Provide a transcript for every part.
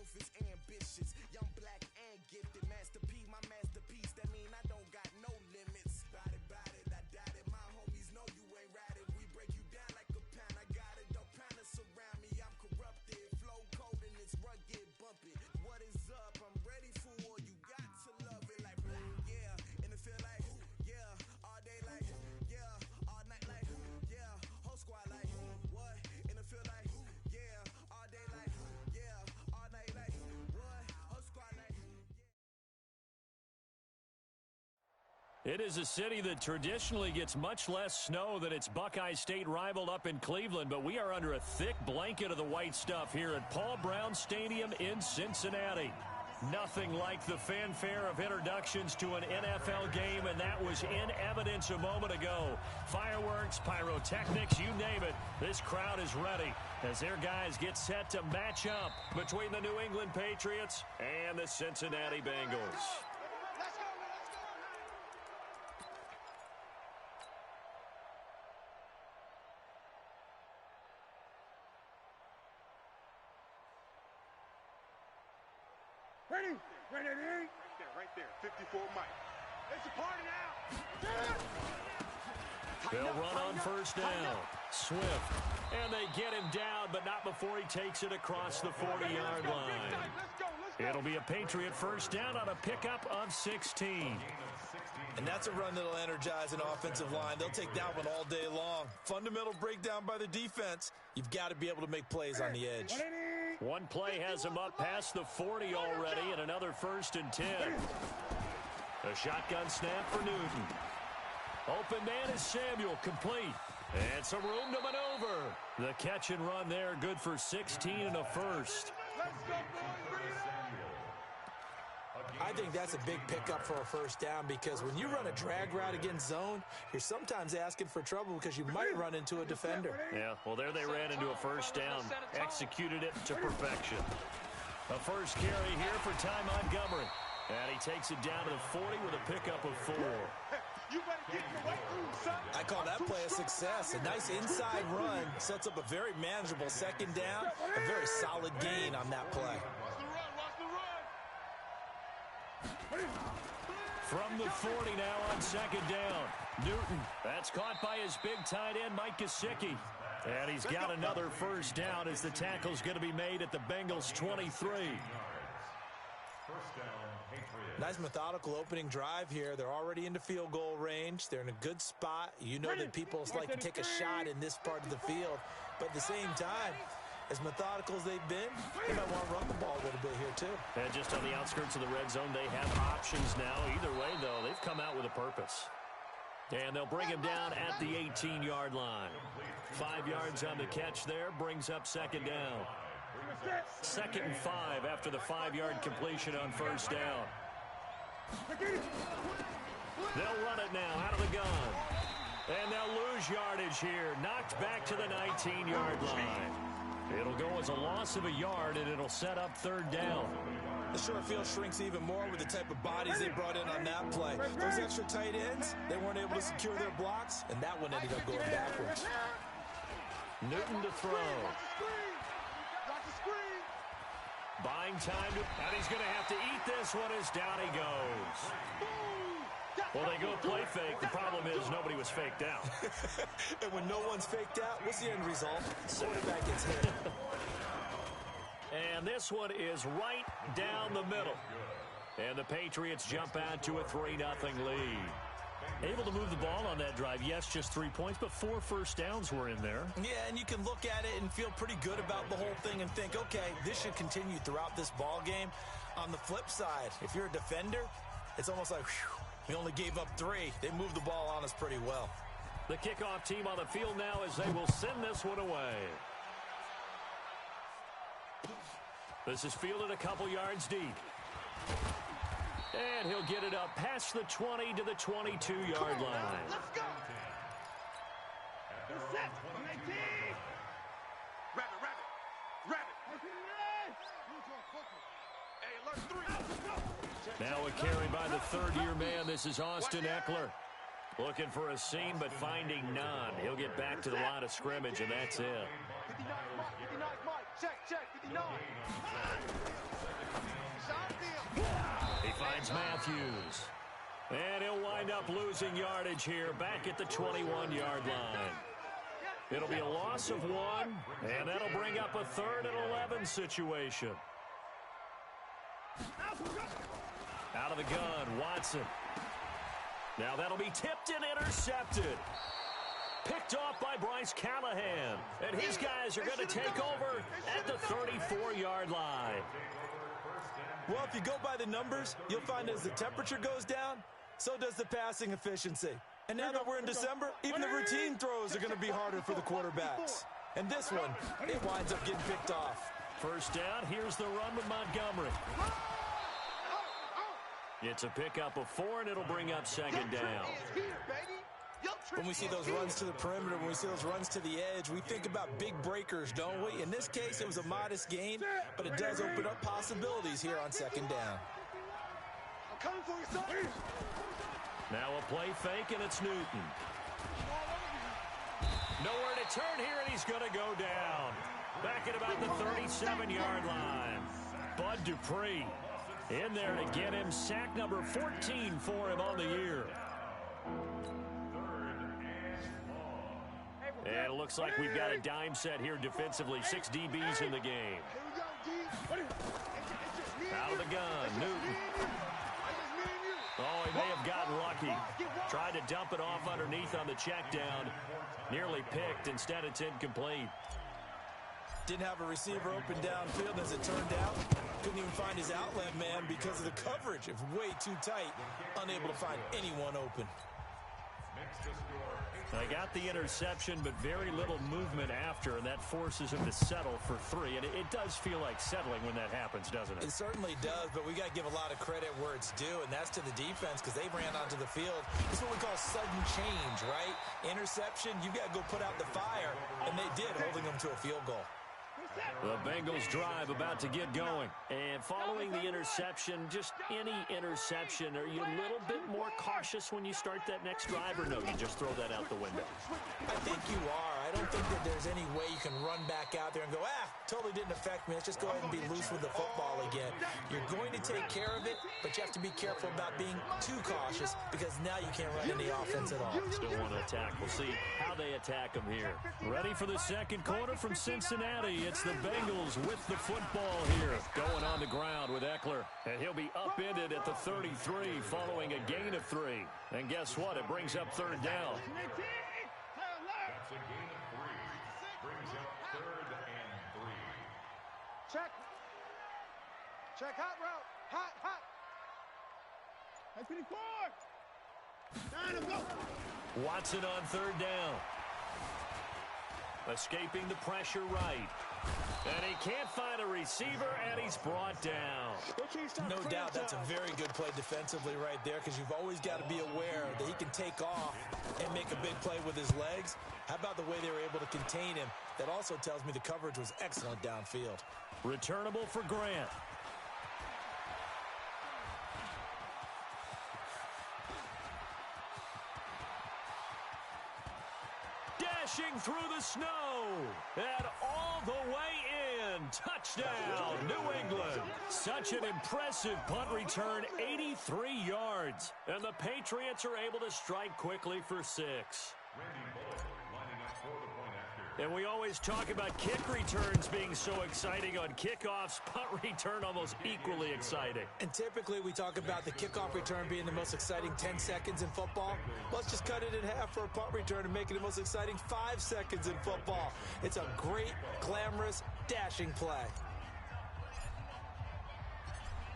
selfish, ambitious, young, black, and gifted. Master P, my masterpiece. That mean I don't got no limits. Bout it, I doubt it. My homies know you ain't ratted. We break you down like a pound. I got it, don't pound us around me. I'm corrupted, flow cold and it's rugged, bumpy. What is up? I'm ready for war. You got to love it like, yeah. And it feel like, yeah. All day like, yeah. All night like, yeah. Whole squad like, what? And it feel like, yeah. All day like, yeah. All night like, what? Whole squad like, yeah. It is a city that traditionally gets much less snow than its Buckeye State rival up in Cleveland, but we are under a thick blanket of the white stuff here at Paul Brown Stadium in Cincinnati. Nothing like the fanfare of introductions to an NFL game, and that was in evidence a moment ago. Fireworks, pyrotechnics, you name it. This crowd is ready as their guys get set to match up between the New England Patriots and the Cincinnati Bengals. Ready? Right there. 54 Mike. It's a party now. They'll run on first down. Swift. And they get him down, but not before he takes it across the 40-yard line. It'll be a Patriot first down on a pickup of 16. And that's a run that'll energize an offensive line. They'll take that one all day long. Fundamental breakdown by the defense. You've got to be able to make plays on the edge. One play has him up past the 40 already, and another 1st and 10. A shotgun snap for Newton. Open man is Samuel, complete. And some room to maneuver. The catch and run there, good for 16 and a first. I think that's a big pickup for a first down because when you run a drag route against zone, you're sometimes asking for trouble because you might run into a defender. Yeah, well, there they ran into a first down, executed it to perfection. A first carry here for Ty Montgomery. And he takes it down to the 40 with a pickup of 4. I call that play a success. A nice inside run sets up a very manageable second down, a very solid gain on that play. From the 40 now on second down. Newton, that's caught by his big tight end, Mike Gesicki. And he's got another first down as the tackle's going to be made at the Bengals' 23. Nice methodical opening drive here. They're already into field goal range. They're in a good spot. You know that people like to take a shot in this part of the field. But at the same time, as methodical as they've been, they might want to run the ball a little bit here too. And just on the outskirts of the red zone, they have options now. Either way, though, they've come out with a purpose. And they'll bring him down at the 18-yard line. 5 yards on the catch there, brings up second down. 2nd and 5 after the 5-yard completion on first down. They'll run it now out of the gun. And they'll lose yardage here. Knocked back to the 19-yard line. It'll go as a loss of a yard, and it'll set up 3rd down. The short field shrinks even more with the type of bodies they brought in on that play. Those extra tight ends, they weren't able to secure their blocks, and that one ended up going backwards. Newton to throw. Buying time, and he's going to have to eat this one as down he goes. Well, they go play fake. The problem is nobody was faked out. And when no one's faked out, what's the end result? Quarterback gets hit. And this one is right down the middle. And the Patriots jump out to a 3-0 lead. Able to move the ball on that drive. Yes, just 3 points, but 4 first downs were in there. Yeah, and you can look at it and feel pretty good about the whole thing and think, okay, this should continue throughout this ball game. On the flip side, if you're a defender, it's almost like, whew, we only gave up 3. They moved the ball on us pretty well. The kickoff team on the field now as they will send this one away. This is fielded a couple yards deep. And he'll get it up past the 20 to the 22-yard line. Let's go. Set. 19. Rabbit. Hey, alert 3. Now a carry by the 3rd-year man. This is Austin Eckler. Looking for a seam, but finding none. He'll get back to the line of scrimmage, and that's it. He finds Matthews. And he'll wind up losing yardage here back at the 21-yard line. It'll be a loss of 1, and that'll bring up a 3rd and 11 situation. Out of the gun, Watson. Now that'll be tipped and intercepted. Picked off by Bryce Callahan. And his guys are going to take over at the 34-yard line. Well, if you go by the numbers, you'll find as the temperature goes down, so does the passing efficiency. And now that we're in December, even the routine throws are going to be harder for the quarterbacks. And this one, it winds up getting picked off. First down, here's the run with Montgomery. It's a pickup of 4, and it'll bring up 2nd down. When we see those runs to the perimeter, when we see those runs to the edge, we think about big breakers, don't we? In this case, it was a modest gain, but it does open up possibilities here on 2nd down. Now a play fake, and it's Newton. Nowhere to turn here, and he's going to go down. Back at about the 37-yard line. Bud Dupree in there to get him sack number 14 for him on the year. And it looks like we've got a dime set here defensively. 6 DBs in the game. Out of the gun, Newton. Oh, he may have gotten lucky. Tried to dump it off underneath on the check down. Nearly picked. Instead, it's incomplete. Didn't have a receiver open downfield, as it turned out. Couldn't even find his outlet man because of the coverage. It was way too tight. Unable to find anyone open. They got the interception, but very little movement after, and that forces him to settle for 3. And it does feel like settling when that happens, doesn't it? It certainly does, but we got to give a lot of credit where it's due, and that's to the defense because they ran onto the field. It's what we call sudden change, right? Interception, you got to go put out the fire, and they did, holding them to a field goal. The Bengals drive about to get going. And following the interception, just any interception, are you a little bit more cautious when you start that next drive, or no, you just throw that out the window? I think you are. I don't think that there's any way you can run back out there and go, totally didn't affect me. Let's just go ahead and be loose with the football again. You're going to take care of it, but you have to be careful about being too cautious because now you can't run any offense at all. Still want to attack. We'll see how they attack them here. Ready for the second quarter from Cincinnati. It's the Bengals with the football here. Going on the ground with Eckler. And he'll be upended at the 33 following a gain of 3. And guess what? It brings up 3rd down. That's a gain of 3. Brings up 3rd and 3. Check. Check hot route. Hot. That's 24. Let's go. Watson on 3rd down. Escaping the pressure right. And he can't find a receiver, and he's brought down. No doubt that's a very good play defensively right there because you've always got to be aware that he can take off and make a big play with his legs. How about the way they were able to contain him? That also tells me the coverage was excellent downfield. Returnable for Grant. Dashing through the snow and all the way in. Touchdown, New England. Such an impressive punt return, 83 yards. And the Patriots are able to strike quickly for 6. And we always talk about kick returns being so exciting on kickoffs. Punt return almost equally exciting. And typically we talk about the kickoff return being the most exciting 10 seconds in football. Let's just cut it in half for a punt return and make it the most exciting 5 seconds in football. It's a great, glamorous, dashing play.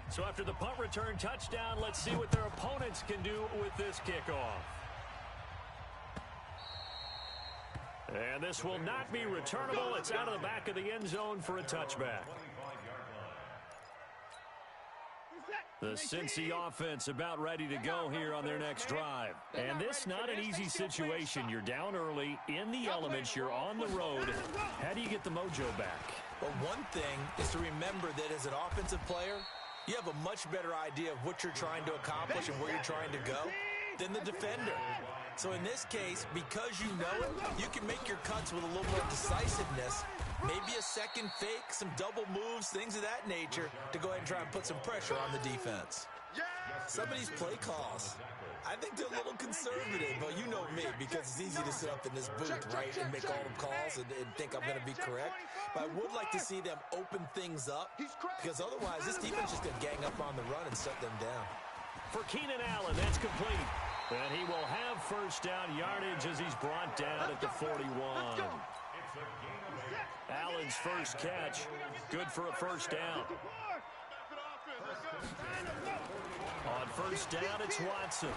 So after the punt return touchdown, let's see what their opponents can do with this kickoff. And this will not be returnable. It's out of the back of the end zone for a touchback. The Cincy offense about ready to go here on their next drive. And this not an easy situation. You're down early, in the elements, you're on the road. How do you get the mojo back? Well, one thing is to remember that as an offensive player, you have a much better idea of what you're trying to accomplish and where you're trying to go. than the defender. So in this case, because you know it, you can make your cuts with a little more decisiveness. Maybe a second fake, some double moves, things of that nature to go ahead and try and put some pressure on the defense. Some of these play calls, I think they're a little conservative, but you know me, because it's easy to sit up in this booth, right, and make all the calls and think I'm going to be correct. But I would like to see them open things up, because otherwise this defense is going to gang up on the run and shut them down. For Keenan Allen, that's complete. And he will have first down yardage as he's brought down at the 41. Allen's first catch, good for a first down. On first down, it's Watson.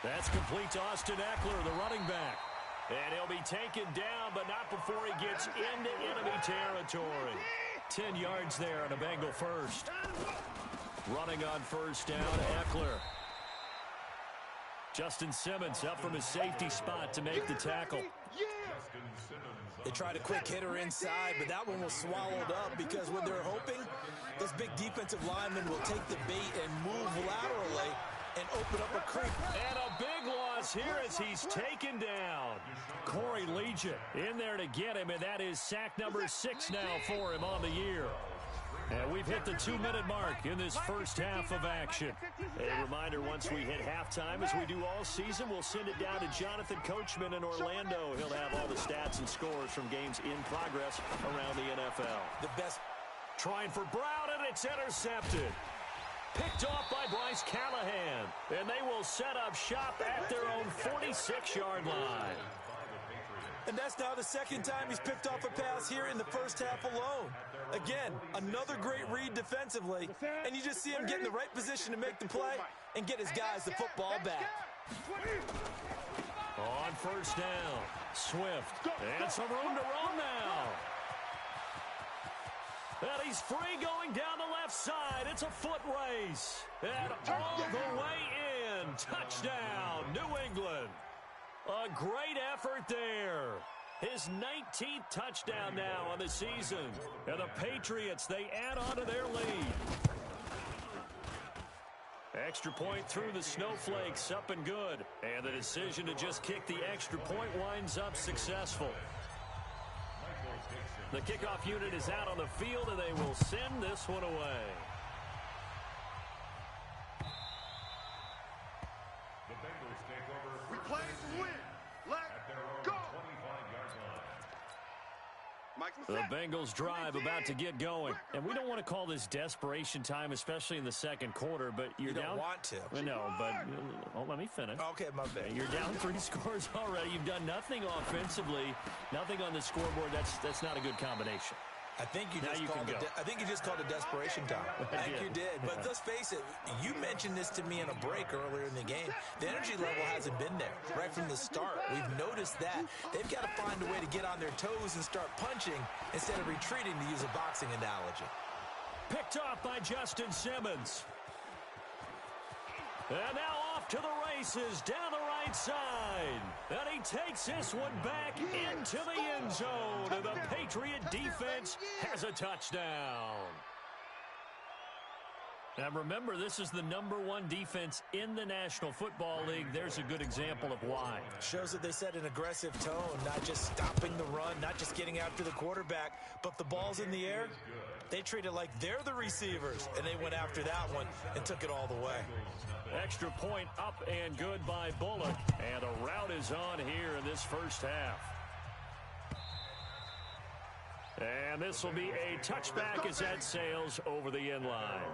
That's complete to Austin Eckler, the running back. And he'll be taken down, but not before he gets into enemy territory. 10 yards there on a Bengal first. Running on first down, Eckler. Justin Simmons up from his safety spot to make the tackle. They tried a quick hitter inside, but that one was swallowed up because what they're hoping, those big defensive linemen will take the bait and move laterally and open up a creek. And a big loss here as he's taken down. Corey Legion in there to get him, and that is sack number 6 now for him on the year. And we've hit the 2-minute mark in this first half of action. A reminder, once we hit halftime, as we do all season, we'll send it down to Jonathan Coachman in Orlando. He'll have all the stats and scores from games in progress around the NFL. The best. Trying for Brown, and it's intercepted. Picked off by Bryce Callahan. And they will set up shop at their own 46-yard line. And that's now the second time he's picked off a pass here in the first half alone. Again, another great read defensively, and you just see him get in the right position to make the play and get his guys the football back. On first down, Swift, and some room to run now. And he's free going down the left side. It's a foot race. And all the way in. Touchdown, New England. A great effort there. His 19th touchdown now on the season. And the Patriots, they add on to their lead. Extra point through the snowflakes, up and good. And the decision to just kick the extra point winds up successful. The kickoff unit is out on the field, and they will send this one away. The Bengals take over. We play to win. Let's go. The Bengals drive about to get going. And we don't want to call this desperation time, especially in the second quarter, but you're down. You don't want to. No, but let me finish. Okay, my bad. You're down 3 scores already. You've done nothing offensively, nothing on the scoreboard. That's not a good combination. I think you just called it desperation time. I think you did. But let's face it, you mentioned this to me in a break earlier in the game. The energy level hasn't been there right from the start. We've noticed that. They've got to find a way to get on their toes and start punching instead of retreating, to use a boxing analogy. Picked off by Justin Simmons. And now off to the races down the right side. And he takes this one back into the end zone. And the Patriot defense has a touchdown. And remember, this is the #1 defense in the National Football League. There's a good example of why. Shows that they set an aggressive tone, not just stopping the run, not just getting after the quarterback, but the ball's in the air. They treat it like they're the receivers, and they went after that one and took it all the way. Extra point up and good by Bullock. And a route is on here in this first half. And this will be a touchback as that sails over the end line.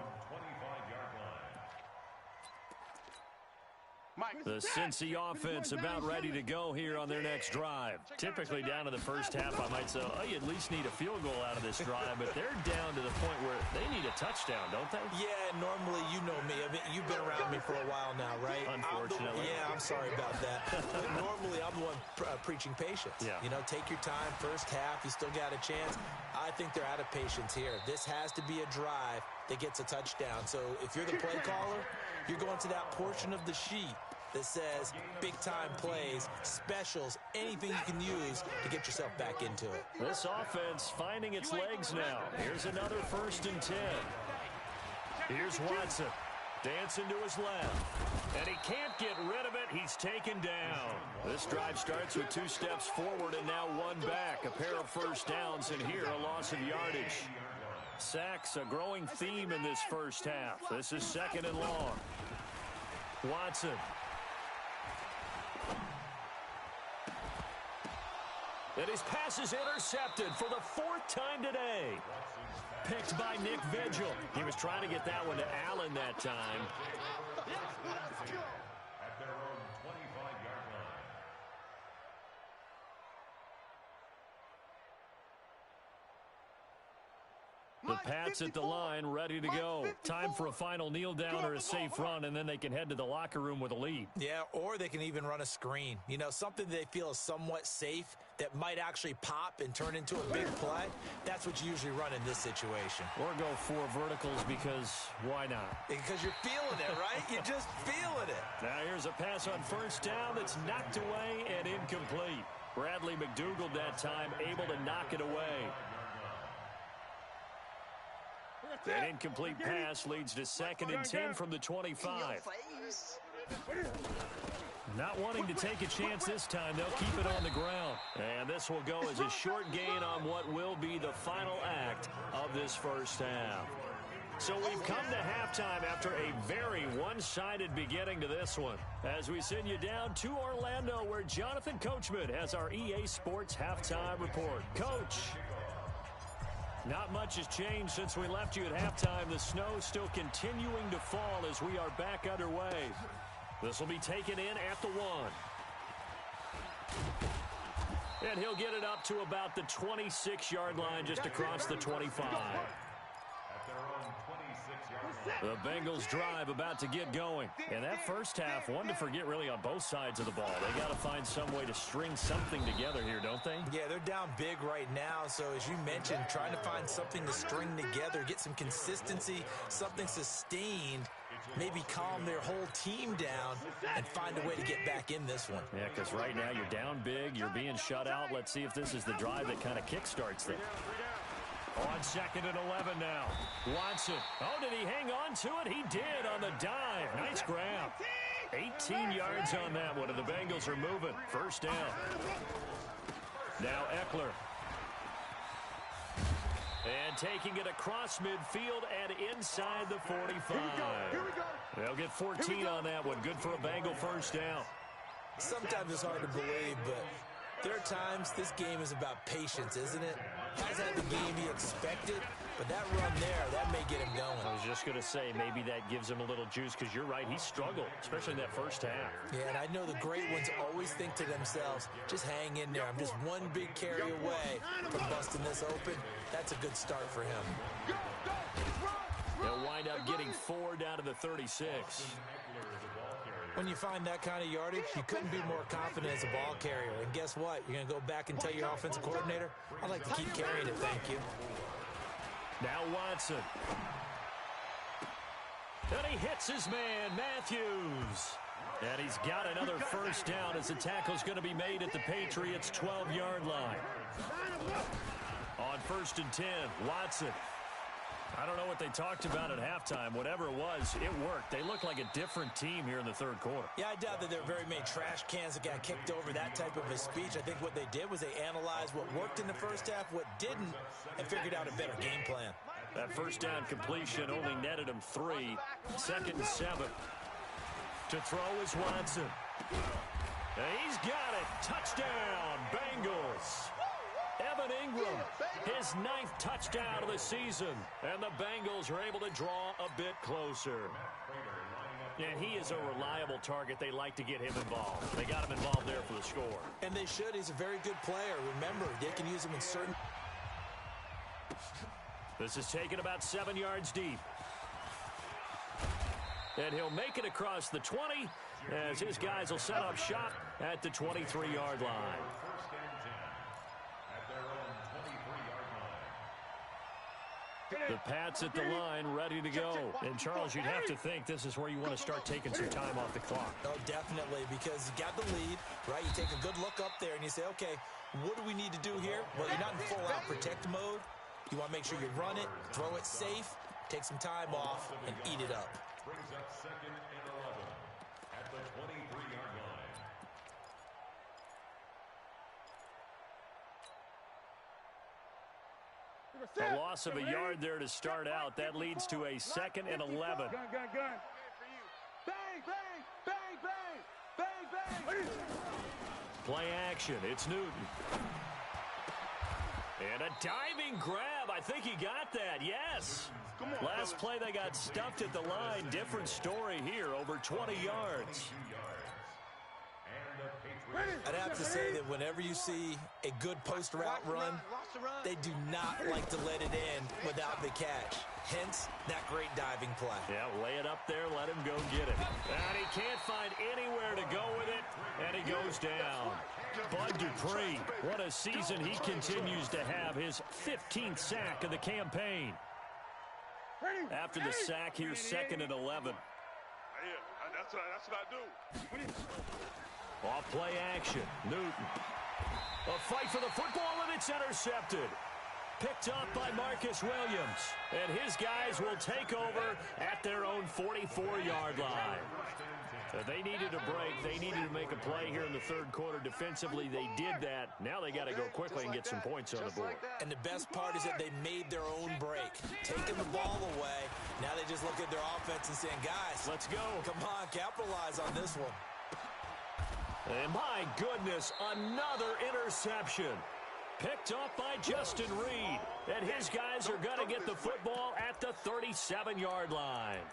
The Cincy offense about ready to go here on their next drive. Typically down to the first half, I might say, oh, you at least need a field goal out of this drive, but they're down to the point where they need a touchdown, don't they? Yeah, normally, you know me. I mean, you've been around me for a while now, right? Unfortunately. I'm sorry about that. But normally, I'm the one preaching patience. Yeah. You know, take your time, first half, you still got a chance. I think they're out of patience here. This has to be a drive that gets a touchdown. So if you're the play caller, you're going to that portion of the sheet that says big-time plays, specials, anything you can use to get yourself back into it. This offense finding its legs now. Here's another 1st and 10. Here's Watson. Dancing to his left. And he can't get rid of it. He's taken down. This drive starts with 2 steps forward and now 1 back. A pair of first downs, and here a loss of yardage. Sacks, a growing theme in this first half. This is 2nd and long. Watson. And his pass is intercepted for the 4th time today. Picked by Nick Vigil. He was trying to get that one to Allen that time. At their own 25-yard line. The Pats at the line, ready to go. Time for a final kneel down or a safe run, and then they can head to the locker room with a lead. Yeah, or they can even run a screen. You know, something they feel is somewhat safe that might actually pop and turn into a big play. That's what you usually run in this situation. Or go 4 verticals because why not? Because you're feeling it, right? You're just feeling it. Now here's a pass on first down that's knocked away and incomplete. Bradley McDougald that time able to knock it away. That incomplete pass leads to 2nd and 10 from the 25. Not wanting to take a chance this time, they'll keep it on the ground. And this will go as a short gain on what will be the final act of this first half. So we've come to halftime after a very one-sided beginning to this one. As we send you down to Orlando, where Jonathan Coachman has our EA Sports halftime report. Coach. Not much has changed since we left you at halftime. The snow still continuing to fall as we are back underway. This will be taken in at the 1. And he'll get it up to about the 26-yard line just across the 25. The Bengals drive about to get going. And that first half, one to forget really on both sides of the ball. They got to find some way to string something together here, don't they? Yeah, they're down big right now. So as you mentioned, trying to find something to string together, get some consistency, something sustained, maybe calm their whole team down and find a way to get back in this one. Yeah, because right now you're down big, you're being shut out. Let's see if this is the drive that kind of kickstarts them. On 2nd and 11 now. Watson. Oh, did he hang on to it? He did on the dive. Nice grab. 18 yards on that one, and the Bengals are moving. First down. Now Eckler. And taking it across midfield and inside the 45. They'll get 14 on that one. Good for a Bengal first down. Sometimes it's hard to believe, but there are times this game is about patience, isn't it? Has had the game he expected, but that run there, that may get him going. I was just going to say, maybe that gives him a little juice, because you're right, he struggled, especially in that first half. Yeah, and I know the great ones always think to themselves, just hang in there. I'm just one big carry away from busting this open. That's a good start for him. They'll wind up getting 4 down to the 36. When you find that kind of yardage, you couldn't be more confident as a ball carrier. And guess what? You're going to go back and tell your offensive coordinator, I'd like to keep carrying it, thank you. Now Watson. And he hits his man, Matthews. And he's got another first down as the tackle's going to be made at the Patriots' 12-yard line. On 1st and 10, Watson. I don't know what they talked about at halftime. Whatever it was, it worked. They look like a different team here in the third quarter. Yeah, I doubt that there are very many trash cans that got kicked over that type of a speech. I think what they did was they analyzed what worked in the first half, what didn't, and figured out a better game plan. That first down completion only netted him 3. 2nd and 7. To throw is Watson. And he's got it. Touchdown, Bengals. Evan Ingram, his 9th touchdown of the season. And the Bengals are able to draw a bit closer. And he is a reliable target. They like to get him involved. They got him involved there for the score. And they should. He's a very good player. Remember, they can use him in certain... This is taken about 7 yards deep. And he'll make it across the 20 as his guys will set up shop at the 23-yard line. The Pats at the line, ready to go. And, Charles, you'd have to think this is where you want to start taking some time off the clock. Oh, definitely, because you got the lead, right? You take a good look up there and you say, okay, what do we need to do here? Well, you're not in full-out protect mode. You want to make sure you run it, throw it safe, take some time off, and eat it up. Brings up 2nd and 11 at the 23-yard line. A loss of a yard there to start out. That leads to a 2nd and 11. Gun. Bang, bang, bang, bang, bang, bang. Play action. It's Newton. And a diving grab. I think he got that. Yes. Last play they got stuffed at the line. Different story here. Over 20 yards. I'd have to say that whenever you see a good post route run, they do not like to let it in without the catch. Hence, that great diving play. Yeah, lay it up there, let him go get it. And he can't find anywhere to go with it, and he goes down. Bud Dupree, what a season he continues to have. His 15th sack of the campaign. After the sack, here's 2nd and 11. Yeah, that's what I do. Off play action, Newton. A fight for the football, and it's intercepted. Picked up by Marcus Williams. And his guys will take over at their own 44-yard line. They needed a break. They needed to make a play here in the third quarter. Defensively, they did that. Now they got to go quickly and get some points on the board. And the best part is that they made their own break. Taking the ball away. Now they just look at their offense and saying, guys, let's go. Come on, capitalize on this one. And my goodness, another interception. Picked up by Justin Reed. And his guys are going to get the football at the 37-yard line.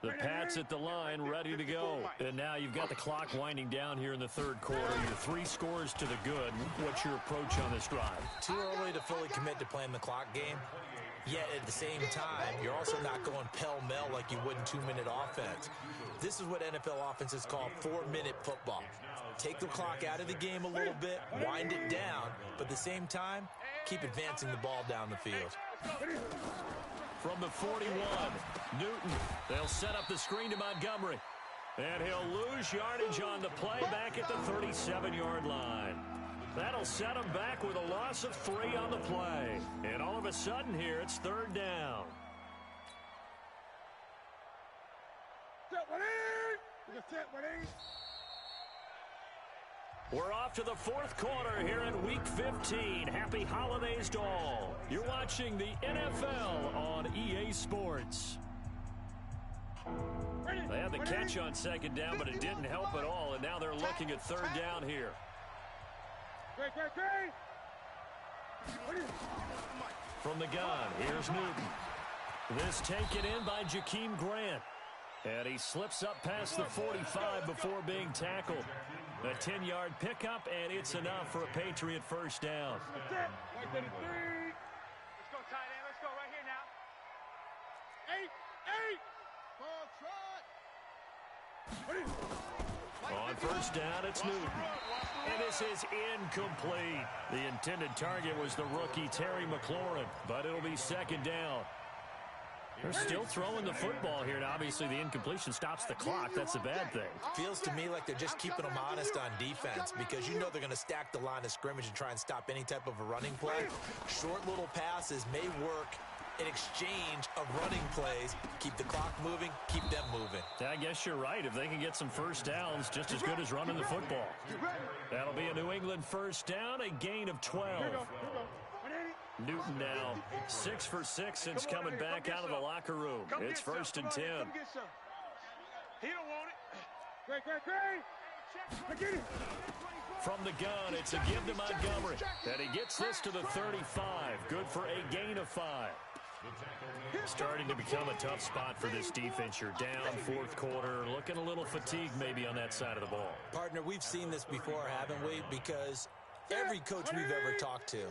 The Pats at the line, ready to go. And now you've got the clock winding down here in the third quarter. You're 3 scores to the good. What's your approach on this drive? Too early to fully commit to playing the clock game. Yet at the same time, you're also not going pell-mell like you would in 2-minute offense. This is what NFL offenses call 4-minute football. Take the clock out of the game a little bit, wind it down, but at the same time, keep advancing the ball down the field. From the 41, Newton. They'll set up the screen to Montgomery. And he'll lose yardage on the play back at the 37-yard line. That'll set him back with a loss of 3 on the play. And all of a sudden here, it's 3rd down. We're off to the 4th quarter here in Week 15. Happy holidays to all. You're watching the NFL on EA Sports. They had the catch on 2nd down, but it didn't help at all, and now they're looking at 3rd down here. From the gun, here's Newton. This taken in by Jakeem Grant. And he slips up past the 45 before being tackled. A 10-yard pickup, and it's enough for a Patriot first down. Let's go, tight end. Let's go right here now. 8. On first down, it's Newton. And this is incomplete. The intended target was the rookie Terry McLaurin, but it'll be 2nd down. They're still throwing the football here, and obviously the incompletion stops the clock. That's a bad thing. Feels to me like they're just keeping them honest on defense because you know they're going to stack the line of scrimmage and try and stop any type of a running play. Short little passes may work in exchange of running plays. Keep the clock moving, keep them moving. I guess you're right. If they can get some first downs, just as good as running the football. That'll be a New England first down, a gain of 12. Newton now 6 for 6 since coming back out of the locker room. It's 1st and 10. He don't want it. From the gun, it's a give to Montgomery. And he gets this to the 35. Good for a gain of 5. Starting to become a tough spot for this defense. You're down 4th quarter, looking a little fatigued maybe on that side of the ball. Partner, we've seen this before, haven't we? Because every coach we've ever talked to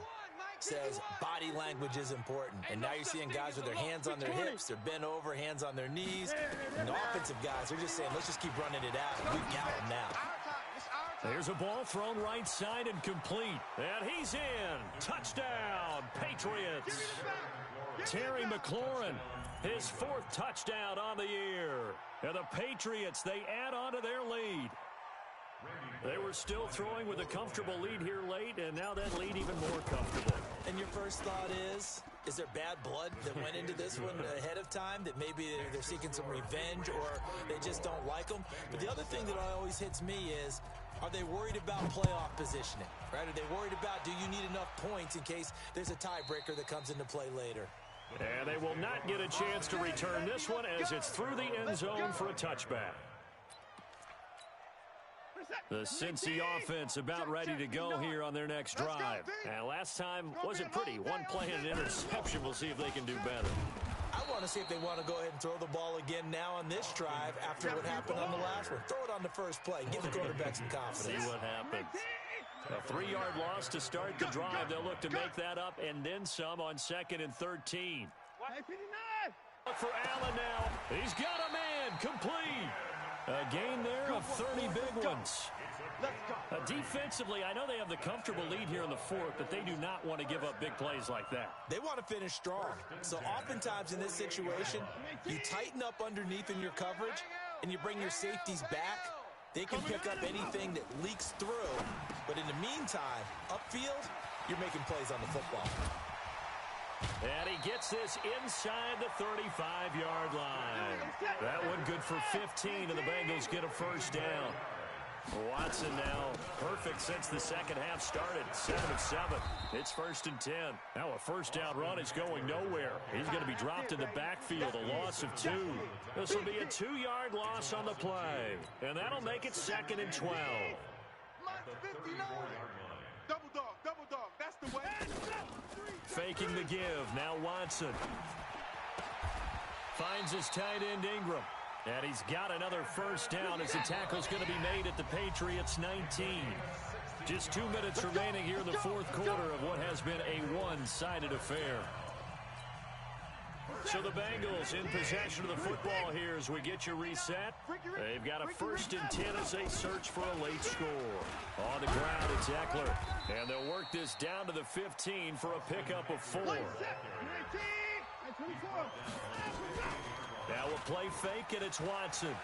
says body language is important. And now you're seeing guys with their hands on their hips, they're bent over, hands on their knees. And the offensive guys are just saying, let's just keep running it out. We've got them now. There's a ball thrown right side and complete. And he's in. Touchdown, Patriots. Terry McLaurin, his 4th touchdown on the year. And the Patriots, they add on to their lead. They were still throwing with a comfortable lead here late, and now that lead even more comfortable. And your first thought is there bad blood that went into this one ahead of time, that maybe they're seeking some revenge or they just don't like them? But the other thing that always hits me is, are they worried about playoff positioning, right? Are they worried about, do you need enough points in case there's a tiebreaker that comes into play later? And they will not get a chance to return this one as it's through the end zone for a touchback. The Cincy offense about ready to go here on their next drive. And last time wasn't pretty. One play and an interception. We'll see if they can do better. I want to see if they want to go ahead and throw the ball again now on this drive after what happened on the last one. Throw it on the first play. Give the quarterback some confidence. See what happens. A 3-yard loss to start the drive. They'll look to make that up and then some on 2nd and 13. Look for Allen now. He's got a man. Complete. A gain there of 30 big ones. Defensively, I know they have the comfortable lead here in the 4th, but they do not want to give up big plays like that. They want to finish strong. So oftentimes in this situation, you tighten up underneath in your coverage, and you bring your safeties back. They can pick up anything that leaks through. But in the meantime, upfield, you're making plays on the football. And he gets this inside the 35-yard line. That one good for 15, and the Bengals get a first down. Watson now perfect since the second half started. 7 of 7. It's 1st and 10. Now a first down run is going nowhere. He's going to be dropped in the backfield, a loss of 2. This will be a 2-yard loss on the play, and that'll make it 2nd and 12. Double dog, that's the way. Faking the give, now Watson. Finds his tight end Ingram. And he's got another first down as the tackle's going to be made at the Patriots 19. Just 2 minutes remaining here in the 4th quarter of what has been a one-sided affair. So the Bengals in possession of the football here as we get you reset. They've got a 1st and 10 as they search for a late score. On the ground, it's Eckler. And they'll work this down to the 15 for a pickup of 4. Now a play fake, and it's Watson.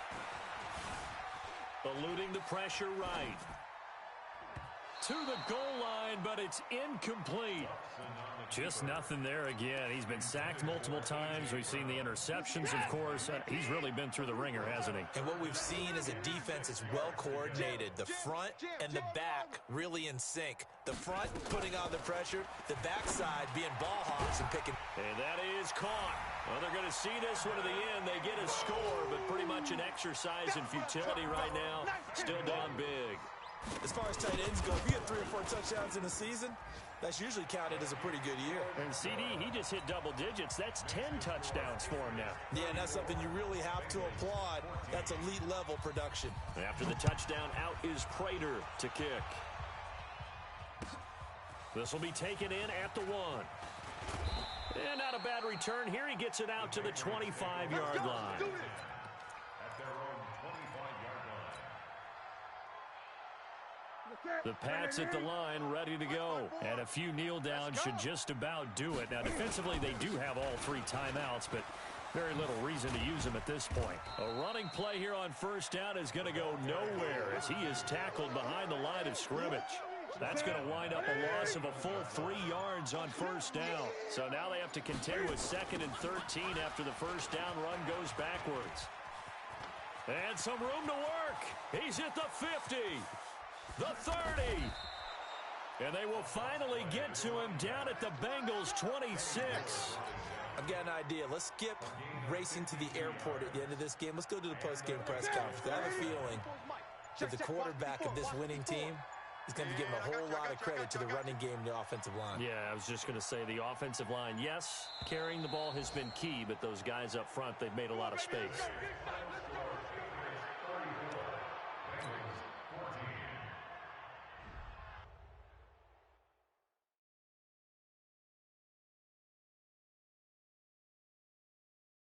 Eluding the pressure right. To the goal line, but it's incomplete. Just nothing there again. He's been sacked multiple times. We've seen the interceptions, of course. He's really been through the ringer, hasn't he? And what we've seen is a defense that's well coordinated. The front and the back really in sync. The front putting on the pressure, the backside being ball hawks and picking. And that is caught. Well, they're going to see this one to the end. They get a score, but pretty much an exercise in futility right now. Still down big. As far as tight ends go, if you get 3 or 4 touchdowns in a season, that's usually counted as a pretty good year. And CD, he just hit double digits. That's 10 touchdowns for him now. Yeah, and that's something you really have to applaud. That's elite level production. After the touchdown, out is Prater to kick. This will be taken in at the 1. And not a bad return here. He gets it out to the 25-yard line. The Pats at the line, ready to go. And a few kneel downs should just about do it. Now, defensively, they do have all 3 timeouts, but very little reason to use them at this point. A running play here on first down is going to go nowhere as he is tackled behind the line of scrimmage. That's going to wind up a loss of a full 3 yards on first down. So now they have to contend with 2nd and 13 after the first down run goes backwards. And some room to work. He's at the 50. The 30. And they will finally get to him down at the Bengals 26. I've got an idea. Let's skip racing to the airport at the end of this game. Let's go to the post-game press conference. I have a feeling that the quarterback of this winning team is going to give him a whole lot of credit to the running game and the offensive line. Yeah, I was just going to say the offensive line, yes, carrying the ball has been key, but those guys up front, they've made a lot of space.